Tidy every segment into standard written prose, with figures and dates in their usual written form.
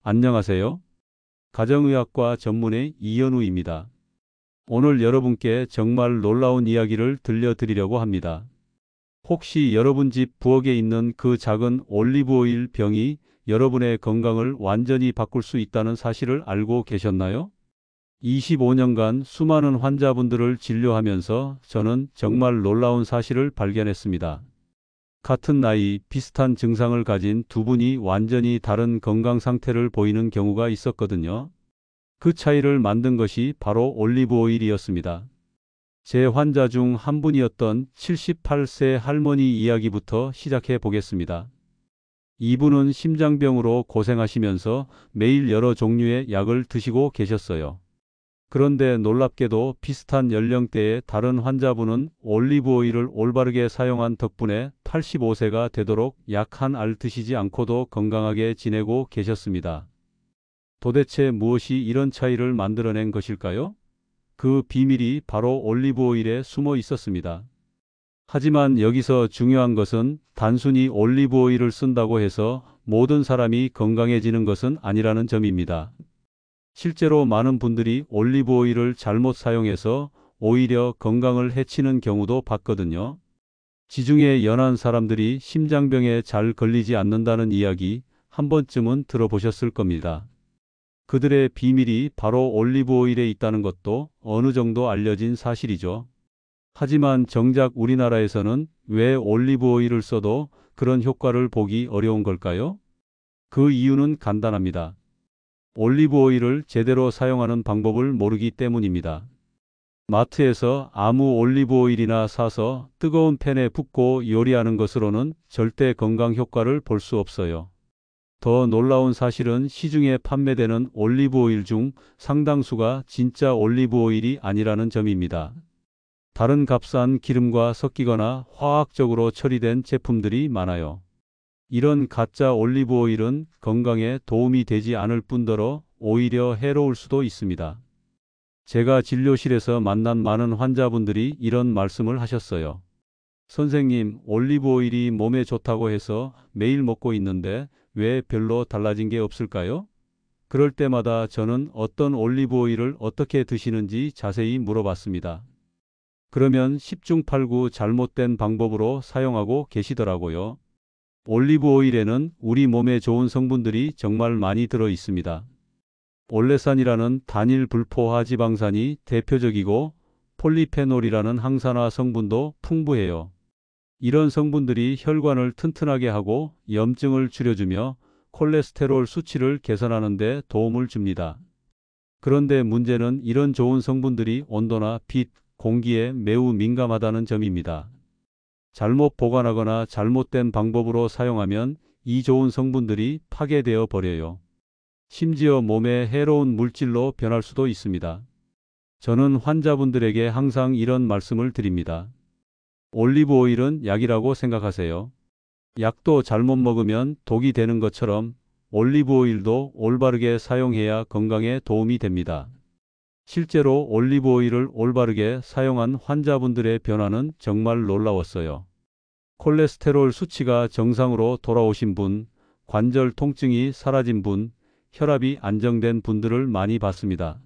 안녕하세요. 가정의학과 전문의 이현우입니다. 오늘 여러분께 정말 놀라운 이야기를 들려드리려고 합니다. 혹시 여러분 집 부엌에 있는 그 작은 올리브오일 병이 여러분의 건강을 완전히 바꿀 수 있다는 사실을 알고 계셨나요? 25년간 수많은 환자분들을 진료하면서 저는 정말 놀라운 사실을 발견했습니다. 같은 나이, 비슷한 증상을 가진 두 분이 완전히 다른 건강 상태를 보이는 경우가 있었거든요. 그 차이를 만든 것이 바로 올리브 오일이었습니다. 제 환자 중 한 분이었던 78세 할머니 이야기부터 시작해 보겠습니다. 이분은 심장병으로 고생하시면서 매일 여러 종류의 약을 드시고 계셨어요. 그런데 놀랍게도 비슷한 연령대의 다른 환자분은 올리브 오일을 올바르게 사용한 덕분에 85세가 되도록 약 한 알 드시지 않고도 건강하게 지내고 계셨습니다. 도대체 무엇이 이런 차이를 만들어낸 것일까요? 그 비밀이 바로 올리브 오일에 숨어 있었습니다. 하지만 여기서 중요한 것은 단순히 올리브 오일을 쓴다고 해서 모든 사람이 건강해지는 것은 아니라는 점입니다. 실제로 많은 분들이 올리브 오일을 잘못 사용해서 오히려 건강을 해치는 경우도 봤거든요. 지중해 연안 사람들이 심장병에 잘 걸리지 않는다는 이야기 한 번쯤은 들어보셨을 겁니다. 그들의 비밀이 바로 올리브 오일에 있다는 것도 어느 정도 알려진 사실이죠. 하지만 정작 우리나라에서는 왜 올리브 오일을 써도 그런 효과를 보기 어려운 걸까요? 그 이유는 간단합니다. 올리브 오일을 제대로 사용하는 방법을 모르기 때문입니다. 마트에서 아무 올리브 오일이나 사서 뜨거운 팬에 붓고 요리하는 것으로는 절대 건강 효과를 볼 수 없어요. 더 놀라운 사실은 시중에 판매되는 올리브 오일 중 상당수가 진짜 올리브 오일이 아니라는 점입니다. 다른 값싼 기름과 섞이거나 화학적으로 처리된 제품들이 많아요. 이런 가짜 올리브 오일은 건강에 도움이 되지 않을 뿐더러 오히려 해로울 수도 있습니다. 제가 진료실에서 만난 많은 환자분들이 이런 말씀을 하셨어요. 선생님, 올리브 오일이 몸에 좋다고 해서 매일 먹고 있는데 왜 별로 달라진 게 없을까요? 그럴 때마다 저는 어떤 올리브 오일을 어떻게 드시는지 자세히 물어봤습니다. 그러면 10중 8구 잘못된 방법으로 사용하고 계시더라고요. 올리브 오일에는 우리 몸에 좋은 성분들이 정말 많이 들어 있습니다. 올레산이라는 단일 불포화 지방산이 대표적이고 폴리페놀이라는 항산화 성분도 풍부해요. 이런 성분들이 혈관을 튼튼하게 하고 염증을 줄여주며 콜레스테롤 수치를 개선하는 데 도움을 줍니다. 그런데 문제는 이런 좋은 성분들이 온도나 빛, 공기에 매우 민감하다는 점입니다. 잘못 보관하거나 잘못된 방법으로 사용하면 이 좋은 성분들이 파괴되어 버려요. 심지어 몸에 해로운 물질로 변할 수도 있습니다. 저는 환자분들에게 항상 이런 말씀을 드립니다. 올리브 오일은 약이라고 생각하세요. 약도 잘못 먹으면 독이 되는 것처럼 올리브 오일도 올바르게 사용해야 건강에 도움이 됩니다. 실제로 올리브 오일을 올바르게 사용한 환자분들의 변화는 정말 놀라웠어요. 콜레스테롤 수치가 정상으로 돌아오신 분, 관절 통증이 사라진 분, 혈압이 안정된 분들을 많이 봤습니다.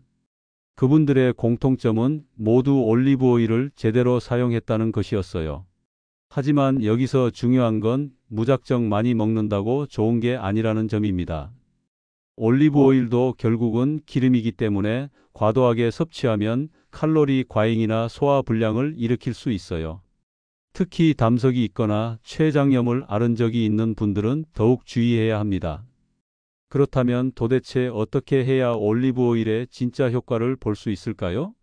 그분들의 공통점은 모두 올리브 오일을 제대로 사용했다는 것이었어요. 하지만 여기서 중요한 건 무작정 많이 먹는다고 좋은 게 아니라는 점입니다. 올리브 오일도 결국은 기름이기 때문에 과도하게 섭취하면 칼로리 과잉이나 소화불량을 일으킬 수 있어요. 특히 담석이 있거나 췌장염을 앓은 적이 있는 분들은 더욱 주의해야 합니다. 그렇다면 도대체 어떻게 해야 올리브 오일의 진짜 효과를 볼 수 있을까요?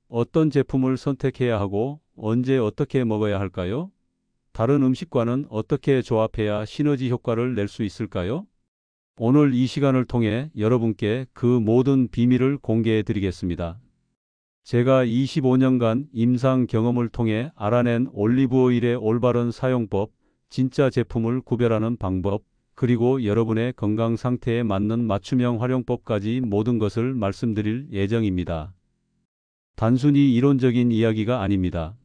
어떤 제품을 선택해야 하고 언제 어떻게 먹어야 할까요? 다른 음식과는 어떻게 조합해야 시너지 효과를 낼 수 있을까요? 오늘 이 시간을 통해 여러분께 그 모든 비밀을 공개해 드리겠습니다. 제가 25년간 임상 경험을 통해 알아낸 올리브 오일의 올바른 사용법, 진짜 제품을 구별하는 방법, 그리고 여러분의 건강 상태에 맞는 맞춤형 활용법까지 모든 것을 말씀드릴 예정입니다. 단순히 이론적인 이야기가 아닙니다.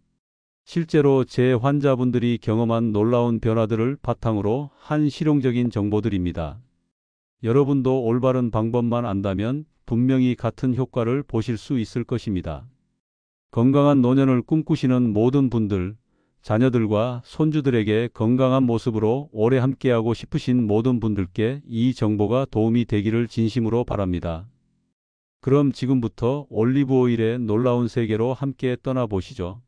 실제로 제 환자분들이 경험한 놀라운 변화들을 바탕으로 한 실용적인 정보들입니다. 여러분도 올바른 방법만 안다면 분명히 같은 효과를 보실 수 있을 것입니다. 건강한 노년을 꿈꾸시는 모든 분들, 자녀들과 손주들에게 건강한 모습으로 오래 함께하고 싶으신 모든 분들께 이 정보가 도움이 되기를 진심으로 바랍니다. 그럼 지금부터 올리브 오일의 놀라운 세계로 함께 떠나보시죠.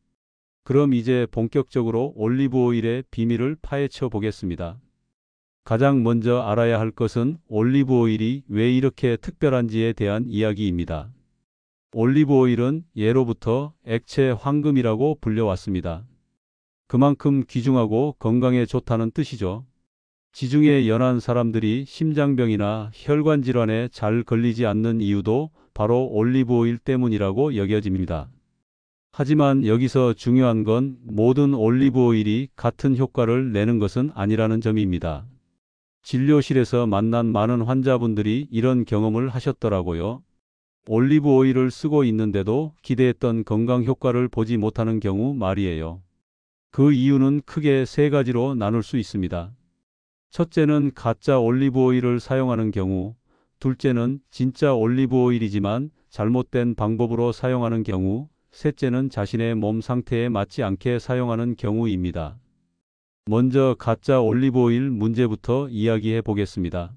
그럼 이제 본격적으로 올리브 오일의 비밀을 파헤쳐 보겠습니다. 가장 먼저 알아야 할 것은 올리브 오일이 왜 이렇게 특별한지에 대한 이야기입니다. 올리브 오일은 예로부터 액체 황금이라고 불려왔습니다. 그만큼 귀중하고 건강에 좋다는 뜻이죠. 지중해 연안 사람들이 심장병이나 혈관 질환에 잘 걸리지 않는 이유도 바로 올리브 오일 때문이라고 여겨집니다. 하지만 여기서 중요한 건 모든 올리브 오일이 같은 효과를 내는 것은 아니라는 점입니다. 진료실에서 만난 많은 환자분들이 이런 경험을 하셨더라고요. 올리브 오일을 쓰고 있는데도 기대했던 건강 효과를 보지 못하는 경우 말이에요. 그 이유는 크게 세 가지로 나눌 수 있습니다. 첫째는 가짜 올리브 오일을 사용하는 경우, 둘째는 진짜 올리브 오일이지만 잘못된 방법으로 사용하는 경우, 셋째는 자신의 몸 상태에 맞지 않게 사용하는 경우입니다. 먼저 가짜 올리브 오일 문제부터 이야기해 보겠습니다.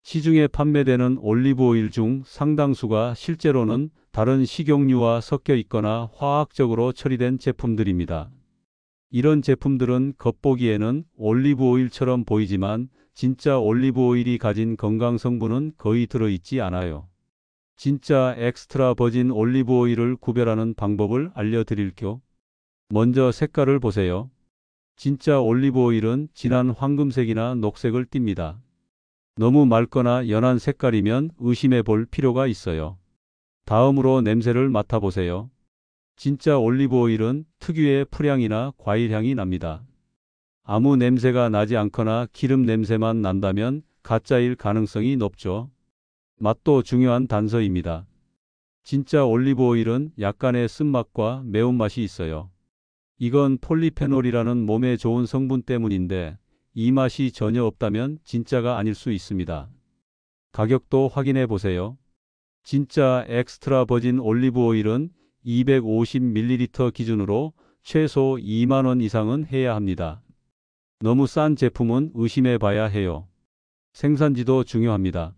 시중에 판매되는 올리브 오일 중 상당수가 실제로는 다른 식용유와 섞여 있거나 화학적으로 처리된 제품들입니다. 이런 제품들은 겉보기에는 올리브 오일처럼 보이지만 진짜 올리브 오일이 가진 건강 성분은 거의 들어있지 않아요. 진짜 엑스트라 버진 올리브 오일을 구별하는 방법을 알려드릴게요. 먼저 색깔을 보세요. 진짜 올리브 오일은 진한 황금색이나 녹색을 띱니다. 너무 맑거나 연한 색깔이면 의심해 볼 필요가 있어요. 다음으로 냄새를 맡아보세요. 진짜 올리브 오일은 특유의 풀향이나 과일향이 납니다. 아무 냄새가 나지 않거나 기름 냄새만 난다면 가짜일 가능성이 높죠. 맛도 중요한 단서입니다. 진짜 올리브 오일은 약간의 쓴맛과 매운맛이 있어요. 이건 폴리페놀이라는 몸에 좋은 성분 때문인데 이 맛이 전혀 없다면 진짜가 아닐 수 있습니다. 가격도 확인해 보세요. 진짜 엑스트라 버진 올리브 오일은 250ml 기준으로 최소 2만 원 이상은 해야 합니다. 너무 싼 제품은 의심해 봐야 해요. 생산지도 중요합니다.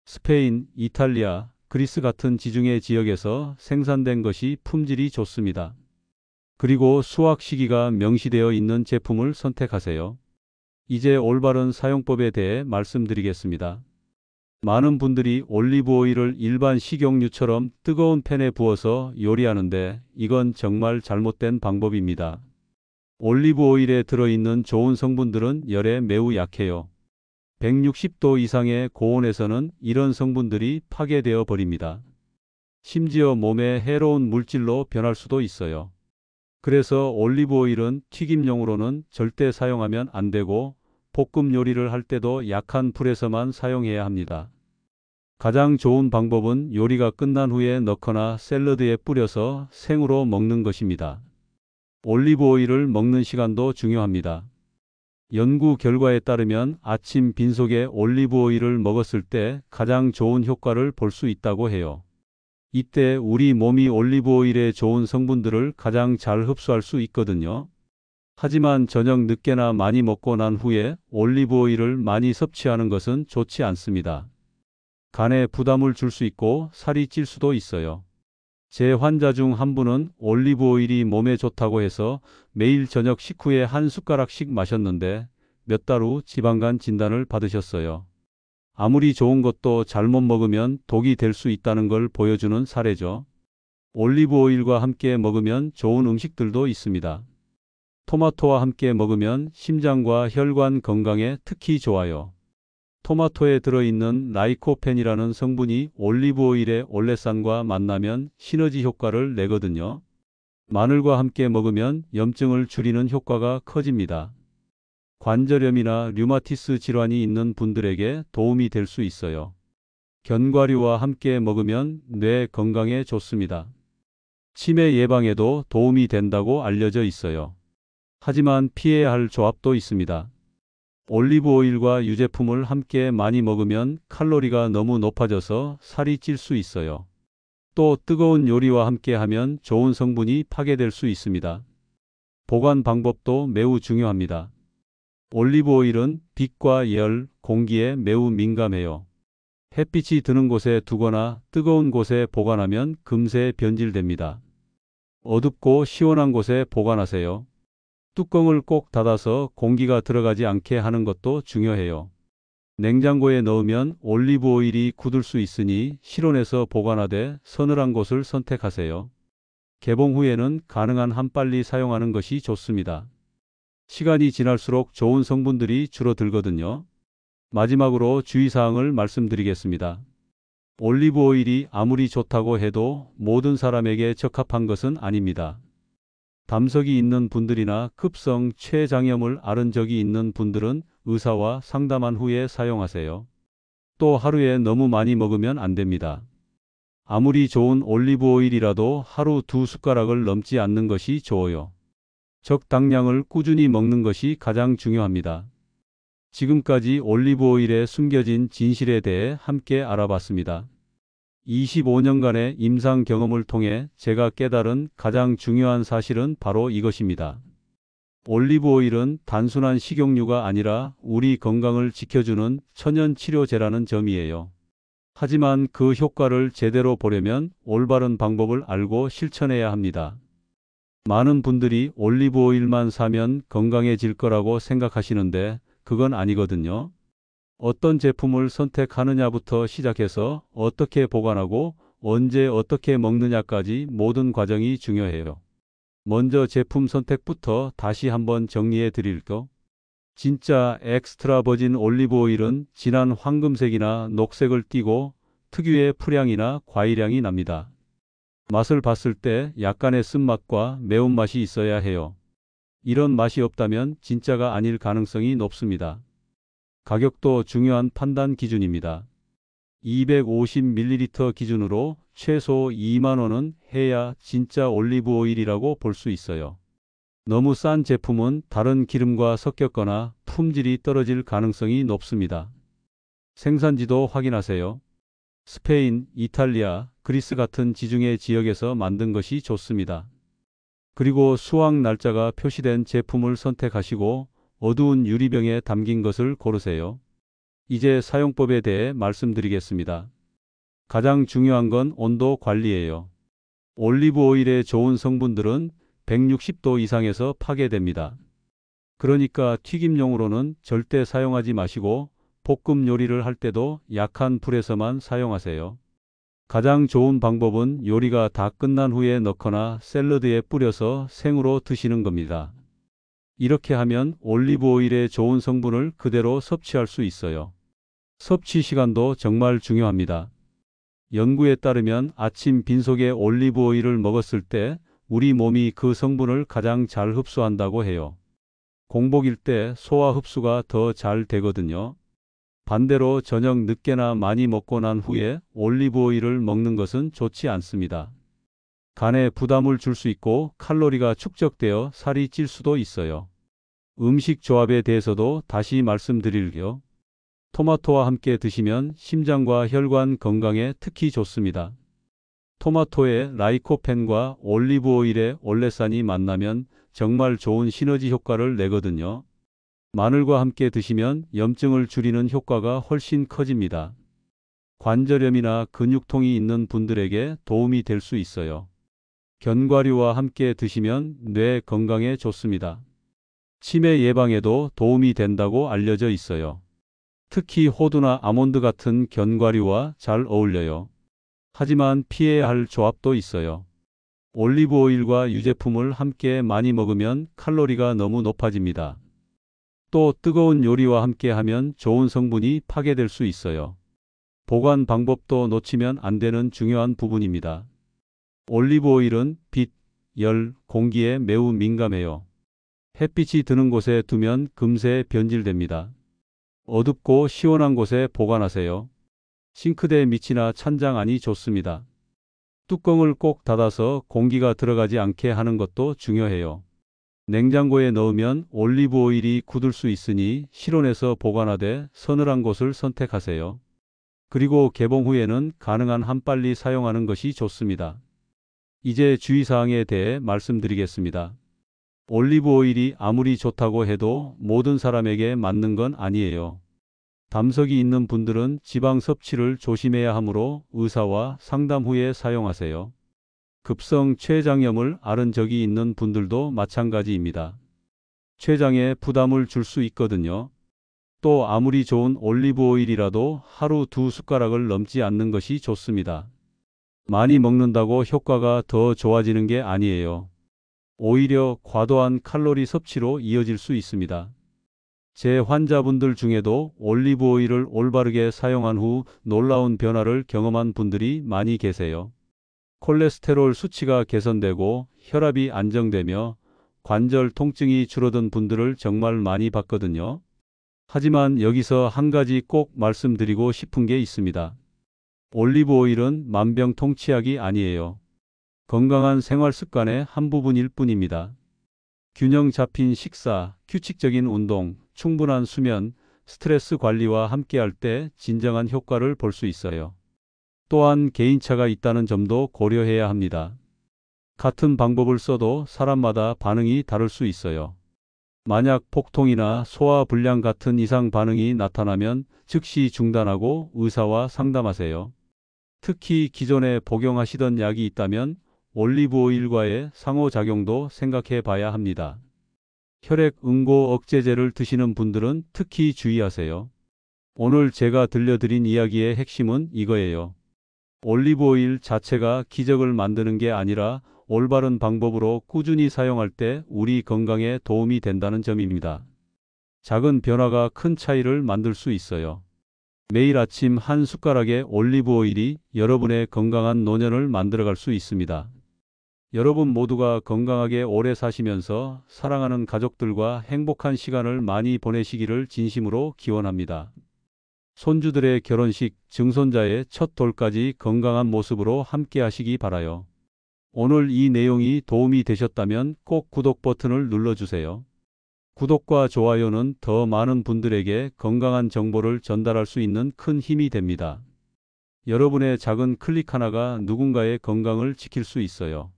스페인, 이탈리아, 그리스 같은 지중해 지역에서 생산된 것이 품질이 좋습니다. 그리고 수확 시기가 명시되어 있는 제품을 선택하세요. 이제 올바른 사용법에 대해 말씀드리겠습니다. 많은 분들이 올리브 오일을 일반 식용유처럼 뜨거운 팬에 부어서 요리하는데 이건 정말 잘못된 방법입니다. 올리브 오일에 들어있는 좋은 성분들은 열에 매우 약해요. 160도 이상의 고온에서는 이런 성분들이 파괴되어 버립니다. 심지어 몸에 해로운 물질로 변할 수도 있어요. 그래서 올리브 오일은 튀김용으로는 절대 사용하면 안 되고 볶음 요리를 할 때도 약한 불에서만 사용해야 합니다. 가장 좋은 방법은 요리가 끝난 후에 넣거나 샐러드에 뿌려서 생으로 먹는 것입니다. 올리브 오일을 먹는 시간도 중요합니다. 연구 결과에 따르면 아침 빈속에 올리브 오일을 먹었을 때 가장 좋은 효과를 볼 수 있다고 해요. 이때 우리 몸이 올리브 오일의 좋은 성분들을 가장 잘 흡수할 수 있거든요. 하지만 저녁 늦게나 많이 먹고 난 후에 올리브 오일을 많이 섭취하는 것은 좋지 않습니다. 간에 부담을 줄 수 있고 살이 찔 수도 있어요. 제 환자 중 한 분은 올리브 오일이 몸에 좋다고 해서 매일 저녁 식후에 한 숟가락씩 마셨는데 몇 달 후 지방간 진단을 받으셨어요. 아무리 좋은 것도 잘못 먹으면 독이 될 수 있다는 걸 보여주는 사례죠. 올리브 오일과 함께 먹으면 좋은 음식들도 있습니다. 토마토와 함께 먹으면 심장과 혈관 건강에 특히 좋아요. 토마토에 들어있는 라이코펜이라는 성분이 올리브 오일의 올레산과 만나면 시너지 효과를 내거든요. 마늘과 함께 먹으면 염증을 줄이는 효과가 커집니다. 관절염이나 류마티스 질환이 있는 분들에게 도움이 될 수 있어요. 견과류와 함께 먹으면 뇌 건강에 좋습니다. 치매 예방에도 도움이 된다고 알려져 있어요. 하지만 피해야 할 조합도 있습니다. 올리브 오일과 유제품을 함께 많이 먹으면 칼로리가 너무 높아져서 살이 찔 수 있어요. 또 뜨거운 요리와 함께 하면 좋은 성분이 파괴될 수 있습니다. 보관 방법도 매우 중요합니다. 올리브 오일은 빛과 열, 공기에 매우 민감해요. 햇빛이 드는 곳에 두거나 뜨거운 곳에 보관하면 금세 변질됩니다. 어둡고 시원한 곳에 보관하세요. 뚜껑을 꼭 닫아서 공기가 들어가지 않게 하는 것도 중요해요. 냉장고에 넣으면 올리브 오일이 굳을 수 있으니 실온에서 보관하되 서늘한 곳을 선택하세요. 개봉 후에는 가능한 한 빨리 사용하는 것이 좋습니다. 시간이 지날수록 좋은 성분들이 줄어들거든요. 마지막으로 주의사항을 말씀드리겠습니다. 올리브 오일이 아무리 좋다고 해도 모든 사람에게 적합한 것은 아닙니다. 담석이 있는 분들이나 급성 췌장염을 앓은 적이 있는 분들은 의사와 상담한 후에 사용하세요. 또 하루에 너무 많이 먹으면 안 됩니다. 아무리 좋은 올리브 오일이라도 하루 2숟가락을 넘지 않는 것이 좋아요. 적당량을 꾸준히 먹는 것이 가장 중요합니다. 지금까지 올리브 오일에 숨겨진 진실에 대해 함께 알아봤습니다. 25년간의 임상 경험을 통해 제가 깨달은 가장 중요한 사실은 바로 이것입니다. 올리브 오일은 단순한 식용유가 아니라 우리 건강을 지켜주는 천연 치료제라는 점이에요. 하지만 그 효과를 제대로 보려면 올바른 방법을 알고 실천해야 합니다. 많은 분들이 올리브 오일만 사면 건강해질 거라고 생각하시는데 그건 아니거든요. 어떤 제품을 선택하느냐부터 시작해서 어떻게 보관하고 언제 어떻게 먹느냐까지 모든 과정이 중요해요. 먼저 제품 선택부터 다시 한번 정리해 드릴게요. 진짜 엑스트라 버진 올리브 오일은 진한 황금색이나 녹색을 띠고 특유의 풀향이나 과일향이 납니다. 맛을 봤을 때 약간의 쓴맛과 매운맛이 있어야 해요. 이런 맛이 없다면 진짜가 아닐 가능성이 높습니다. 가격도 중요한 판단 기준입니다. 250ml 기준으로 최소 2만 원은 해야 진짜 올리브 오일이라고 볼 수 있어요. 너무 싼 제품은 다른 기름과 섞였거나 품질이 떨어질 가능성이 높습니다. 생산지도 확인하세요. 스페인, 이탈리아, 그리스 같은 지중해 지역에서 만든 것이 좋습니다. 그리고 수확 날짜가 표시된 제품을 선택하시고 어두운 유리병에 담긴 것을 고르세요. 이제 사용법에 대해 말씀드리겠습니다. 가장 중요한 건 온도 관리예요. 올리브 오일의 좋은 성분들은 160도 이상에서 파괴됩니다. 그러니까 튀김용으로는 절대 사용하지 마시고 볶음 요리를 할 때도 약한 불에서만 사용하세요. 가장 좋은 방법은 요리가 다 끝난 후에 넣거나 샐러드에 뿌려서 생으로 드시는 겁니다. 이렇게 하면 올리브 오일의 좋은 성분을 그대로 섭취할 수 있어요. 섭취 시간도 정말 중요합니다. 연구에 따르면 아침 빈속에 올리브 오일을 먹었을 때 우리 몸이 그 성분을 가장 잘 흡수한다고 해요. 공복일 때 소화 흡수가 더 잘 되거든요. 반대로 저녁 늦게나 많이 먹고 난 후에 올리브 오일을 먹는 것은 좋지 않습니다. 간에 부담을 줄 수 있고 칼로리가 축적되어 살이 찔 수도 있어요. 음식 조합에 대해서도 다시 말씀드릴게요. 토마토와 함께 드시면 심장과 혈관 건강에 특히 좋습니다. 토마토의 라이코펜과 올리브 오일의 올레산이 만나면 정말 좋은 시너지 효과를 내거든요. 마늘과 함께 드시면 염증을 줄이는 효과가 훨씬 커집니다. 관절염이나 근육통이 있는 분들에게 도움이 될 수 있어요. 견과류와 함께 드시면 뇌 건강에 좋습니다. 치매 예방에도 도움이 된다고 알려져 있어요. 특히 호두나 아몬드 같은 견과류와 잘 어울려요. 하지만 피해야 할 조합도 있어요. 올리브 오일과 유제품을 함께 많이 먹으면 칼로리가 너무 높아집니다. 또 뜨거운 요리와 함께 하면 좋은 성분이 파괴될 수 있어요. 보관 방법도 놓치면 안 되는 중요한 부분입니다. 올리브 오일은 빛, 열, 공기에 매우 민감해요. 햇빛이 드는 곳에 두면 금세 변질됩니다. 어둡고 시원한 곳에 보관하세요. 싱크대 밑이나 찬장 안이 좋습니다. 뚜껑을 꼭 닫아서 공기가 들어가지 않게 하는 것도 중요해요. 냉장고에 넣으면 올리브 오일이 굳을 수 있으니 실온에서 보관하되 서늘한 곳을 선택하세요. 그리고 개봉 후에는 가능한 한 빨리 사용하는 것이 좋습니다. 이제 주의사항에 대해 말씀드리겠습니다. 올리브 오일이 아무리 좋다고 해도 모든 사람에게 맞는 건 아니에요. 담석이 있는 분들은 지방 섭취를 조심해야 하므로 의사와 상담 후에 사용하세요. 급성 췌장염을 앓은 적이 있는 분들도 마찬가지입니다. 췌장에 부담을 줄 수 있거든요. 또 아무리 좋은 올리브 오일이라도 하루 2숟가락을 넘지 않는 것이 좋습니다. 많이 먹는다고 효과가 더 좋아지는 게 아니에요. 오히려 과도한 칼로리 섭취로 이어질 수 있습니다. 제 환자분들 중에도 올리브 오일을 올바르게 사용한 후 놀라운 변화를 경험한 분들이 많이 계세요. 콜레스테롤 수치가 개선되고 혈압이 안정되며 관절 통증이 줄어든 분들을 정말 많이 봤거든요. 하지만 여기서 한 가지 꼭 말씀드리고 싶은 게 있습니다. 올리브 오일은 만병통치약이 아니에요. 건강한 생활 습관의 한 부분일 뿐입니다. 균형 잡힌 식사, 규칙적인 운동, 충분한 수면, 스트레스 관리와 함께할 때 진정한 효과를 볼 수 있어요. 또한 개인차가 있다는 점도 고려해야 합니다. 같은 방법을 써도 사람마다 반응이 다를 수 있어요. 만약 복통이나 소화불량 같은 이상 반응이 나타나면 즉시 중단하고 의사와 상담하세요. 특히 기존에 복용하시던 약이 있다면 올리브 오일과의 상호작용도 생각해 봐야 합니다. 혈액 응고 억제제를 드시는 분들은 특히 주의하세요. 오늘 제가 들려드린 이야기의 핵심은 이거예요. 올리브 오일 자체가 기적을 만드는 게 아니라 올바른 방법으로 꾸준히 사용할 때 우리 건강에 도움이 된다는 점입니다. 작은 변화가 큰 차이를 만들 수 있어요. 매일 아침 한 숟가락의 올리브 오일이 여러분의 건강한 노년을 만들어갈 수 있습니다. 여러분 모두가 건강하게 오래 사시면서 사랑하는 가족들과 행복한 시간을 많이 보내시기를 진심으로 기원합니다. 손주들의 결혼식, 증손자의 첫 돌까지 건강한 모습으로 함께 하시기 바라요. 오늘 이 내용이 도움이 되셨다면 꼭 구독 버튼을 눌러주세요. 구독과 좋아요는 더 많은 분들에게 건강한 정보를 전달할 수 있는 큰 힘이 됩니다. 여러분의 작은 클릭 하나가 누군가의 건강을 지킬 수 있어요.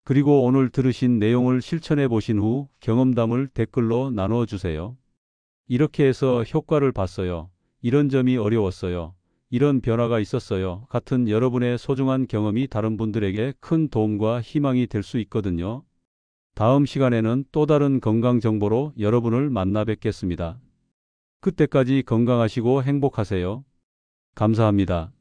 그리고 오늘 들으신 내용을 실천해 보신 후 경험담을 댓글로 나누어 주세요. 이렇게 해서 효과를 봤어요. 이런 점이 어려웠어요. 이런 변화가 있었어요. 같은 여러분의 소중한 경험이 다른 분들에게 큰 도움과 희망이 될 수 있거든요. 다음 시간에는 또 다른 건강 정보로 여러분을 만나 뵙겠습니다. 그때까지 건강하시고 행복하세요. 감사합니다.